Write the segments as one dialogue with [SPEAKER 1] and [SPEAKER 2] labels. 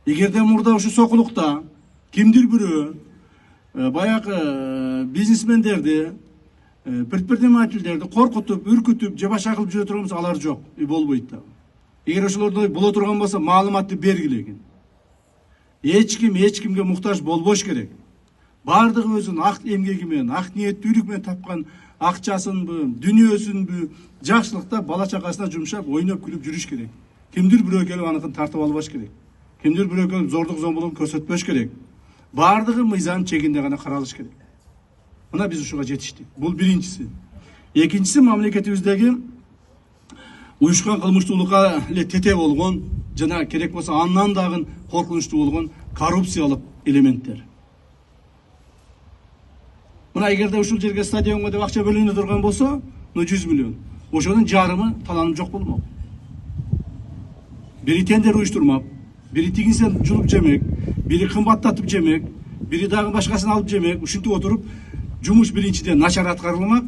[SPEAKER 1] Эгерде мурда ушу сокулукта кимдир бирөө баягы бизнесмендерди, предпринимательдерди коркутуп, үркүтүп же башка кылып жүрө турган болсо алар жок, болбойт да. Эгер ошолордой боло турган болсо маалыматты бергиле экен. Эч кимге муктаж болбош керек. Бардыгы өзүнүн ак эмгеги менен, ак ниеттүүлүк менен тапкан акчасынбы, дүнүйөсүнбү жакшылыкта бала чакасына жумшап, ойноп күлүп жүрүш керек. Кимдир бирөө келип аныкын тартып албаш керек. Кимдир бирөө келип зордук зомбулук көрсөтпөш керек. Бардыгы мыйзам чегинде гана каралыш керек. Мына биз ушуга жетиштик. Бул биринчиси. Экинчиси, мамлекетибиздеги уюшкан кылмыштуулукка эле тете болгон жана керек болсо андан дагы коркунучтуу болгон коррупциялык элементтер. Мына эгерде ушул жерге стадионго деп акча бөлүнө турган болсо, 100 миллион. Ошонун жарымы таланып жок болмок. Бири тендер уюштурмак, бири тигинсен жулуп жемек, бири кымбаттатып жемек, бири дагы башкасын алып жемек. Ушинтип отуруп, жумуш биринчиден начар аткарылмак,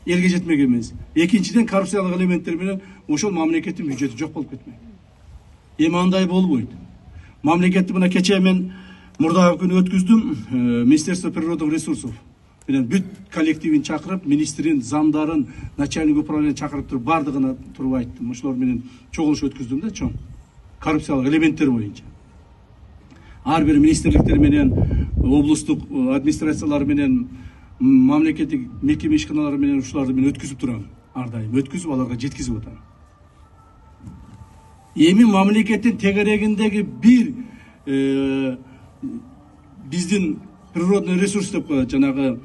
[SPEAKER 1] элге жетмек эмес. Экинчиден коррупциялык элементтер менен ошол мамлекеттин бюджети жок болуп кетмек. Эми андай болбойт. Мамлекетти мына кечээ мен мурдагы күнү өткүздүм, Министерство природных ресурсов менен бүт коллективин чакырып, министрин, замдарын, начальник управления чакырып туруп, бардыгына туруп айттым. Ошолор менен чогулуш өткүздүм да, чоң. Коррупциялык элементтер боюнча. Ар бир министрликтер менен, облустук администрациялар менен, мамлекеттик мекеме ишканалары менен ушуларды мен өткүзүп турам. Ар дайым өткүзүп, аларга жеткизип атам. Эми мамлекеттин тегерегиндеги бир биздин природный ресурс деп коет, жанагы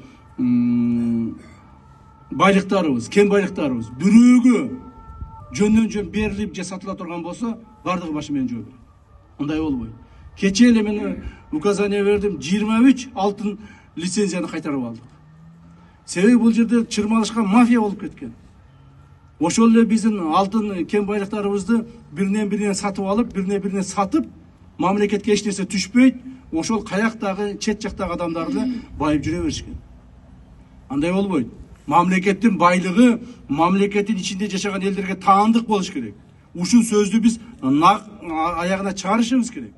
[SPEAKER 1] байлыктарыбыз, кен байлыктарыбыз бирөөгө жөндөн жөн берилип же сатыла турган болсо, бардыгы башы менен жөө берет. Андай болбойт. Кечээ эле мен указание бердим, 23 алтын лицензияны кайтарып алдык. Себеби бул жерде чырмалышкан мафия болуп кеткен. Ошол эле биздин алтын кен байлыктарыбызды биринен сатып алып, биринен сатып, мамлекетке эч нерсе түшпөйт. Ошол каяктагы чет жактагы адамдарды байып жүрө беришкен. Андай болбойт. Мамлекеттин байлыгы мамлекеттин ичинде жашаган элдерге таандык болуш керек. Ушул сөздү биз аягына чыгарышыбыз керек.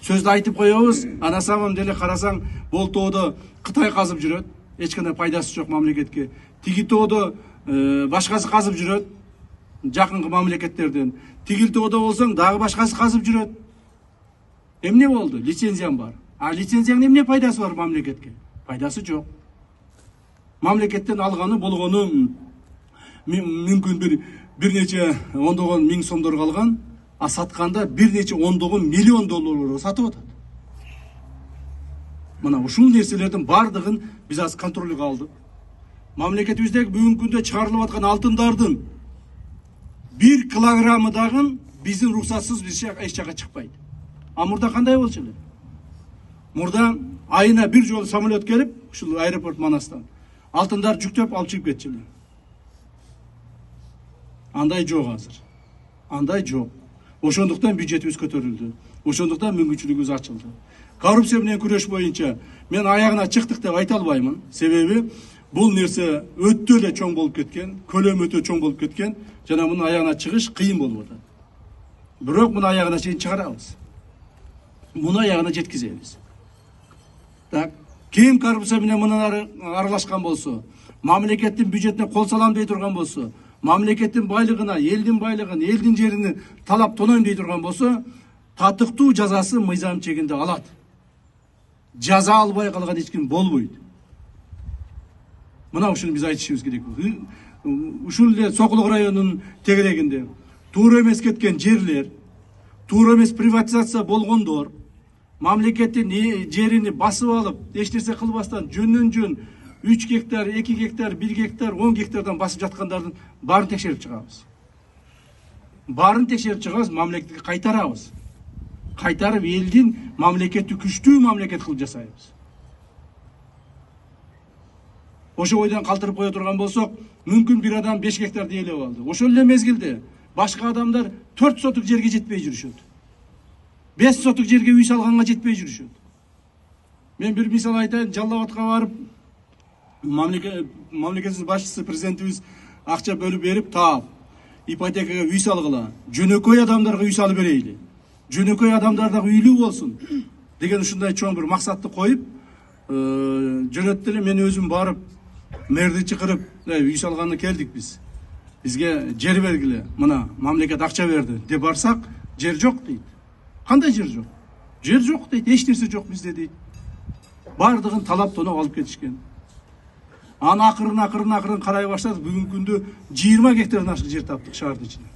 [SPEAKER 1] Сөздү айтып коебуз, на самом деле карасаң, бул тоодо Кытай казып жүрөт, эч кандай пайдасы жок мамлекетке. Тиги тоодо башкасы казып жүрөт, жакынкы мамлекеттерден. Тигил тоодо болсоң, дагы башкасы казып жүрөт. Эмне болду? Лицензиям бар. А лицензиянын эмне пайдасы бар мамлекетке? Пайдасы жок. Мамлекеттен алганы болгону мүмкүн бир нече ондогон миң сомдорго алган, а сатканда бир нече ондогон миллион долларга сатып атат. Мына ушул нерселердин бардыгын биз азыр контролго алдык. Мамлекетибиздеги бүгүнкү күндө чыгарылып аткан алтындардын 1 килограммы дагы биздин рухсатсыз эч жака чыкпайт. А мурда кандай болчу эле? Мурда айына бир жолу самолет келип, ушул аэропорт Манастан алтындар жүктөп алып чыгып кетчү эле. Андай жок азыр. Андай жок. Ошондуктан бюджетибиз көтөрүлдү. Ошондуктан мүмкүнчүлүгүбүз ачылды. Коррупция менен күрөш боюнча мен аягына чыктык деп айта албаймын. Себеби бул нерсе өтө эле чоң болуп кеткен, көлөмү өтө чоң болуп кеткен, жана мунун аягына чыгыш кыйын болуп атат. Бирок муну аягына чейин чыгарабыз. Муну аягына жеткизебиз. Так, ким коррупция менен мындан аралашкан болсо, мамлекеттин бюджетине кол салам дей турган болсо, мамлекеттин байлыгына, элдин жерини талап тонойм дей турган болсо, татыктуу жазасы мыйзам чегинде алат. Жаза албай калган эч ким болбойт. Мына ушуну биз айтышыбыз керек. Ушул эле Сокулук районунун тегерегинде туура эмес кеткен жерлер, туура эмес приватизация болгондор, мамлекеттин жерини басып алып, эч нерсе кылбастан жөндөн жөн 3 гектар, 2 гектар, 1 гектар, 10 гектардан басып жаткандардын баарын текшерип чыгабыз. Баарын текшерип чыгабыз, мамлекетке кайтарабыз. Кайтарып элдин мамлекетти күчтүү мамлекет кылып жасайбыз. Ошо ойдан калтырып кое турган болсок, мүмкүн бир адам 5 гектарды ээлеп алды. Ошол эле мезгилде башка адамдар 4 сотук жерге жетпей жүрүшөт. 5 сотук жерге үй салганга жетпей жүрүшөт. Мен бир мисал айтайын, Жалал Абадка барып, мамлекеттин башчысы, президентибиз акча бөлүп берип, таап, ипотекага үй салгыла, жөнөкөй адамдарга үй салып берейли. жөнөкөй адамдар да үйлүү болсун деген ушундай чоң бир максатты коюп жөнөттү эле. Мен өзүм барып мэрди чакырып, үй салганына келдик биз. Бизге жер бергиле, мына мамлекет акча берди деп барсак, жер жок дейт. Кандай жер жок? Жер жок дейт, эч нерсе жок бизде дейт. Бардыгын талап тоноо алып кетишкен. Аны акырын карай баштадык. Бүгүнкү күндө 20 гектардан ашык жер таптык шаардын ичинде.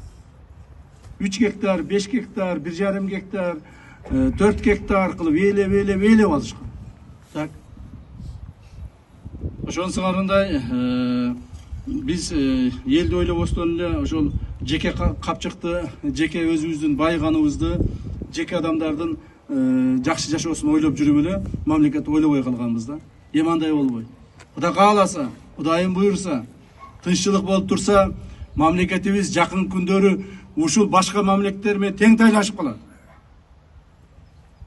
[SPEAKER 1] 3 гектар, 5 гектар, 1,5 гектар, 4 гектар кылып ээлеп алышкан. Так. Ошонун сыңарындай биз элди ойлобостон эле ошол жеке капчыкты, жеке өзүбүздүн байыганыбызды, жеке адамдардын жакшы жашоосун ойлоп жүрүп эле мамлекетти ойлобой калганбыз да. Эми андай болбойт. Кудай кааласа, Кудайым буйрса, тынччылык болуп турса, мамлекетибиз жакын күндөрү ушул башка мамлекеттер менен тең тайлашып калат.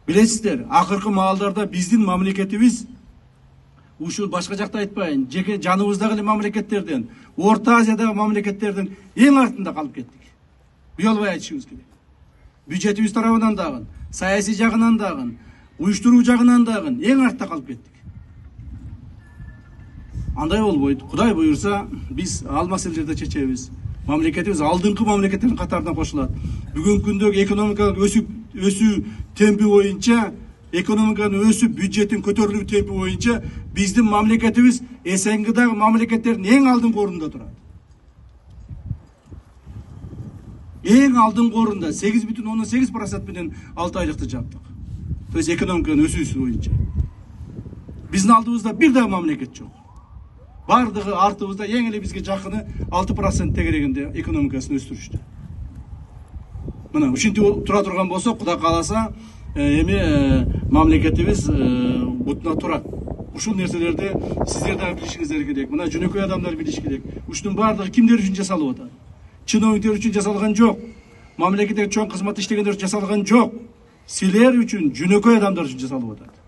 [SPEAKER 1] Билесиздер, акыркы маалдарда биздин мамлекетибиз ушул башка жакта айтпайын, жеке жаныбыздагы эле мамлекеттерден, Орто Азиядагы мамлекеттердин эң артында калып кеттик. Уялбай айтышыбыз керек. Бюджетибиз тарабынан дагы, саясий жагынан дагы, уюштуруу жагынан дагы эң артта калып кеттик. Андай болбойт. Кудай буйрса, биз ал маселелерди чечебиз. Мамлекетибиз алдыңкы мамлекеттердин катарына кошулат. Бүгүнкү күндөгү экономикалык өсүү темпи боюнча, экономиканын өсүп, бюджеттин көтөрүлүү темпи боюнча биздин мамлекетибиз СНГдагы мамлекеттердин эң алдыңкы орунда турат. Эң алдыңкы орунда 8,8% менен 6 айлыкты жаптык. То есть экономиканын өсүүсү боюнча. Биздин алдыбызда бир дагы мамлекет жок. Бардыгы артыбызда эң эле бизге жакыны 6% тегерегинде экономикасын өстүрүштү. Мына ушинтип тура турган болсо, Кудай кааласа, эми мамлекетибиз бутуна турат. Ушул нерселерди сиздер дагы билишиңиздер керек. Мына жөнөкөй адамдар билиш керек. Ушунун бардыгы кимдер үчүн жасалып атат? Чиновниктер үчүн жасалган жок. Мамлекетте чоң кызмат иштегендер үчүн жасалган жок. Силер үчүн, жөнөкөй адамдар үчүн жасалып атат.